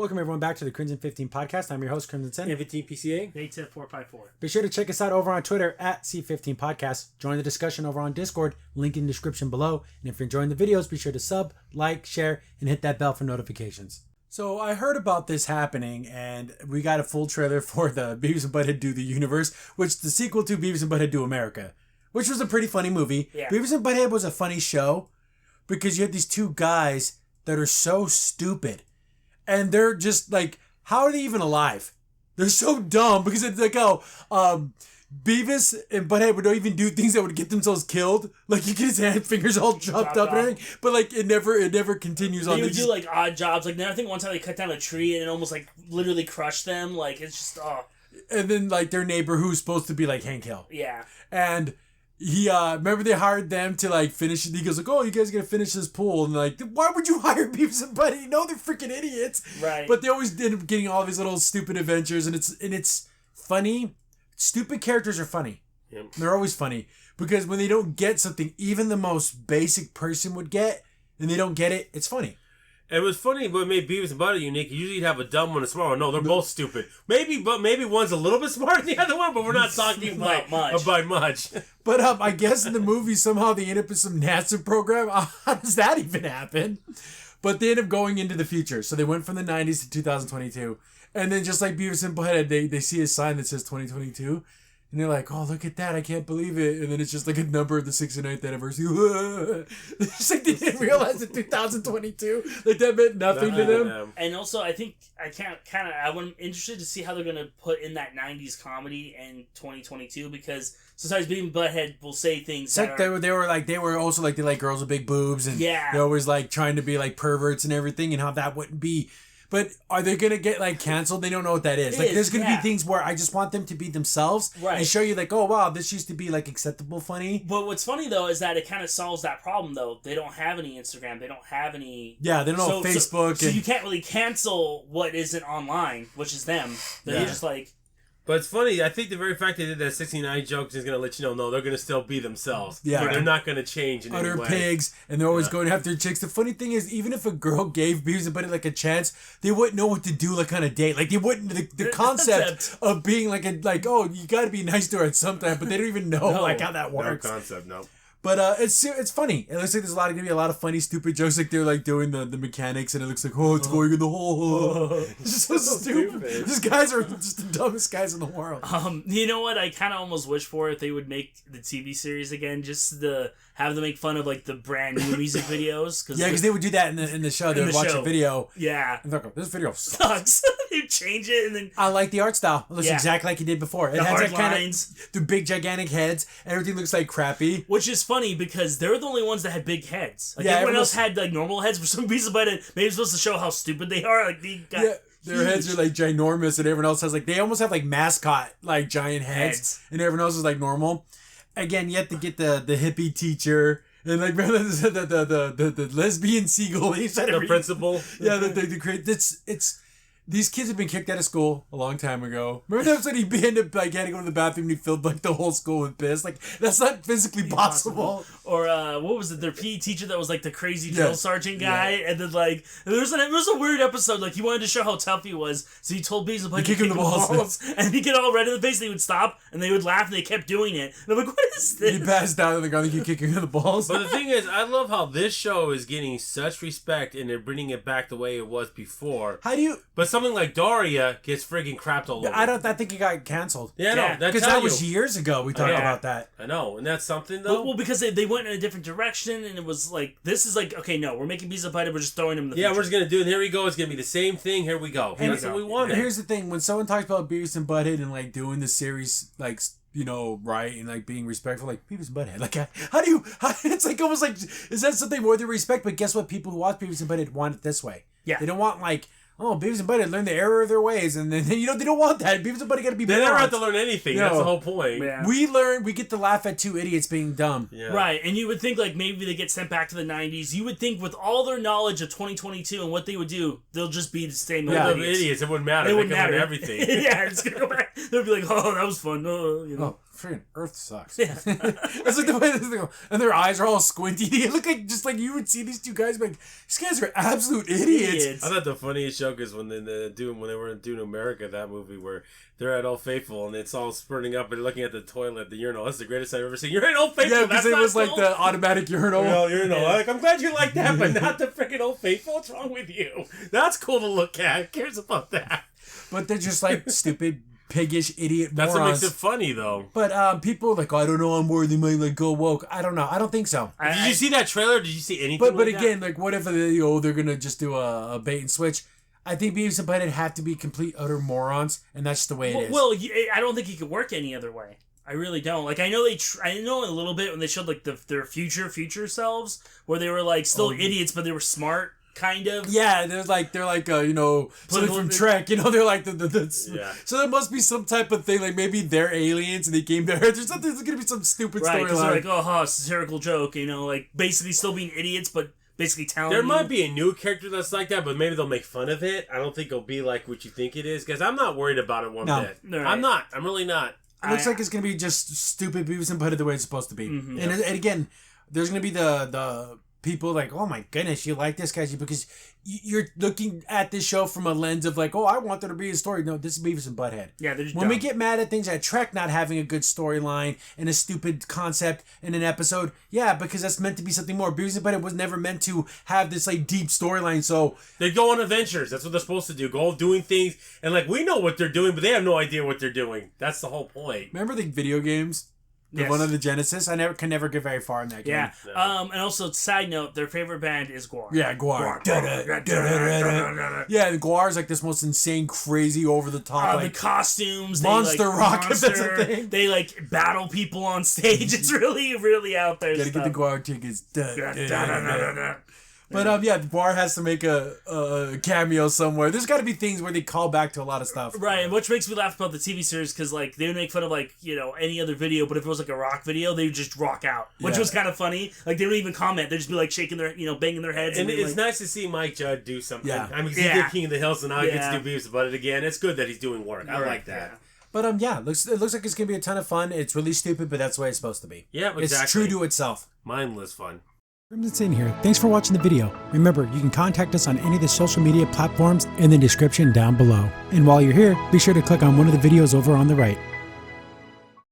Welcome everyone back to the Crimson 15 podcast. I'm your host, Crimson Sen. 15 PCA. 810-454. Be sure to check us out over on Twitter at C15 Podcast. Join the discussion over on Discord, link in the description below. And if you're enjoying the videos, be sure to sub, like, share, and hit that bell for notifications. So I heard about this happening, and we got a full trailer for the Beavis and Butthead Do the Universe, which is the sequel to Beavis and Butthead Do America, which was a pretty funny movie. Yeah. Beavis and Butthead was a funny show because you had these two guys that are so stupid. And they're just like, how are they even alive? They're so dumb because it's like, Beavis and Butthead would even do things that would get themselves killed. Like you get his hand fingers all chopped up and everything, but like it never continues on. They would do like odd jobs. Like I think one time they cut down a tree and it almost like literally crushed them. Like it's just And then like their neighbor who's supposed to be like Hank Hill. Yeah. And he remember they hired them to like finish it. He goes like, "Oh, you guys gotta finish this pool." And like, why would you hire Beavis and Butthead? You know they're freaking idiots. Right. But they always end up getting all these little stupid adventures, and it's funny. Stupid characters are funny. Yep. They're always funny because when they don't get something even the most basic person would get, and they don't get it, it's funny. And what's funny, what made Beavis and Butthead unique, usually you'd have a dumb one and a smart one. No, they're both stupid. Maybe one's a little bit smarter than the other one, but we're not talking about much. But I guess in the movie somehow they end up in some NASA program. How does that even happen? But they end up going into the future. So they went from the 90s to 2022. And then just like Beavis and Butthead, they see a sign that says 2022. And they're like, "Oh, look at that. I can't believe it." And then it's just like a number of the 69th anniversary. It's just like they didn't realize it 2022. Like that meant nothing to them. And also, I think I'm interested to see how they're going to put in that 90s comedy in 2022 because sometimes Beavis and Butthead will say things It's like they were also like they like girls with big boobs and yeah. they're always like trying to be like perverts and everything and how that wouldn't be. But are they going to get, like, canceled? They don't know what that is. There's going to be things where I just want them to be themselves and show you, like, oh, wow, this used to be, like, acceptable funny. But what's funny, though, is that it kind of solves that problem, though. They don't have any Instagram. They don't have any... Yeah, they don't know Facebook. So you can't really cancel what isn't online, which is them. They're just like... But it's funny, I think the very fact they did that 69 joke is going to let you know, no, they're going to still be themselves. Yeah. They're not going to change in any way. Utter pigs, and they're always going after chicks. The funny thing is, even if a girl gave Beavis and Butthead, like, a chance, they wouldn't know what to do, like, on a date. Like, they wouldn't... The concept of being, like, oh, you got to be nice to her at some time, but they don't even know, like, how that works. No concept, no. But it's funny. It looks like there's going to be a lot of funny, stupid jokes. Like they're like doing the mechanics, and it looks like it's going in the hole. It's just so stupid. These guys are just the dumbest guys in the world. You know what? I kind of almost wish for if they would make the TV series again, just to have them make fun of like the brand new music videos. Because they would do that in the show. They would watch a video. Yeah. And they're like, this video sucks. They'd change it and then. I like the art style. It looks exactly like he did before. It has hard that lines. The big gigantic heads. Everything looks like crappy. Which is funny because they're the only ones that had big heads. Like everyone else had like normal heads. For some reason, but maybe it's supposed to show how stupid they are. Like they got their heads are like ginormous, and everyone else has like they almost have like mascot like giant heads. And everyone else is like normal. Again, you have to get the hippie teacher. And like the lesbian seagull, the principal. Yeah, the great. It's these kids have been kicked out of school a long time ago. Remember that episode he ended up like had to go to the bathroom and he filled like the whole school with piss? Like that's not physically possible. Or what was it? Their PE teacher that was like the crazy drill sergeant guy, and then like there was a weird episode like he wanted to show how tough he was, so he told Beavis to kick him the balls, and he'd get all red in the face. And they would stop and they would laugh and they kept doing it. And I'm like, what is this? He passed down on the ground and he kicking him in the balls. But the thing is, I love how this show is getting such respect and they're bringing it back the way it was before. How do you? But something like Daria gets friggin' crapped all over. I think it got canceled. Yeah, no, because that was years ago. We talked about that. I know, and that's something though. Well, because they went in a different direction, and it was like this is like okay, no, we're making Beavis and Butthead, we're just throwing him in the future. We're just gonna do it. And here we go. It's gonna be the same thing. Here we go. And that's what we wanted. Here's the thing: when someone talks about Beavis and Butthead and like doing the series, like right and like being respectful, like Beavis and Butthead, like how do you? It's like almost like is that something worthy of respect? But guess what? People who watch Beavis and Butthead want it this way. Yeah, they don't want like. Oh, Beavis and Butthead learn the error of their ways, and then they don't want that. Beavis and Butthead got to be. They never have to learn anything. That's the whole point. Yeah. We get to laugh at two idiots being dumb. Yeah. Right, and you would think like maybe they get sent back to the 90s. You would think with all their knowledge of 2022 and what they would do, they'll just be the same idiots. It wouldn't matter. They wouldn't matter everything. Yeah, it's gonna go back. They'll be like, oh, that was fun. You know. freaking Earth sucks. Yeah. It's like the way this thing, and their eyes are all squinty. They look like just like you would see these two guys like these guys are absolute idiots. I thought the funniest joke is when they were in Dune America, that movie where they're at Old Faithful and it's all spurting up and they're looking at the toilet, the urinal. That's the greatest I've ever seen. You're in Old Faithful. Yeah, because it was cool. Like the automatic urinal. Urinal. Like, I'm glad you like that, but not the freaking Old Faithful. What's wrong with you? That's cool to look at. Who cares about that? But they're just like stupid, piggish, idiot That's morons. what makes it funny, though. But people are like, I don't know, I'm worried they might like go woke. I don't know. I don't think so. Did you see that trailer? Did you see anything? But again, like, what if they're gonna just do a bait and switch? I think Beavis and Butthead have to be complete utter morons, and that's just the way it is. Well, I don't think it could work any other way. I really don't. Like, I know I know a little bit when they showed like their future selves, where they were like still idiots, but they were smart. Kind of. Yeah, they're like something from Trek, they're like the So there must be some type of thing, like maybe they're aliens and they came to Earth. There's gonna be some stupid storyline. Right, because they're like, satirical joke, like basically still being idiots, but basically telling There might be a new character that's like that, but maybe they'll make fun of it. I don't think it'll be like what you think it is, because I'm not worried about it one bit. Right. I'm not. I'm really not. It looks like it's gonna be just stupid Beavis and Butthead the way it's supposed to be. Mm-hmm. And again, there's gonna be the people like, oh my goodness, you like this guy because you're looking at this show from a lens of like, oh, I want there to be a story. No, this is Beavis and Butthead. Yeah, they're just when we get mad at things at Trek not having a good storyline and a stupid concept in an episode, yeah, because that's meant to be something more. Beavis and Butthead was never meant to have this like deep storyline. So they go on adventures. That's what they're supposed to do. Go doing things, and like we know what they're doing, but they have no idea what they're doing. That's the whole point. Remember the video games? The one of the Genesis. I can never get very far in that game. Yeah. No. And also, side note, their favorite band is Gwar. Yeah, Gwar. Yeah, Gwar is like this most insane, crazy, over the top. The costumes, monster rock. That's a thing. They like battle people on stage. It's really, really out there. Gotta get the Gwar tickets. But Gwar has to make a cameo somewhere. There's got to be things where they call back to a lot of stuff. Right, which makes me laugh about the TV series because like they would make fun of like any other video, but if it was like a rock video, they would just rock out, which was kind of funny. Like they wouldn't even comment; they'd just be like shaking their, banging their heads. And it's nice to see Mike Judd do something. Yeah, I mean, he did King of the Hill, so now he gets to do Beavis about it again. It's good that he's doing work. I like that. Yeah. But it looks like it's gonna be a ton of fun. It's really stupid, but that's the way it's supposed to be. Yeah, exactly. It's true to itself. Mindless fun. That's in here. Thanks for watching the video. Remember, you can contact us on any of the social media platforms in the description down below. And while you're here, be sure to click on one of the videos over on the right.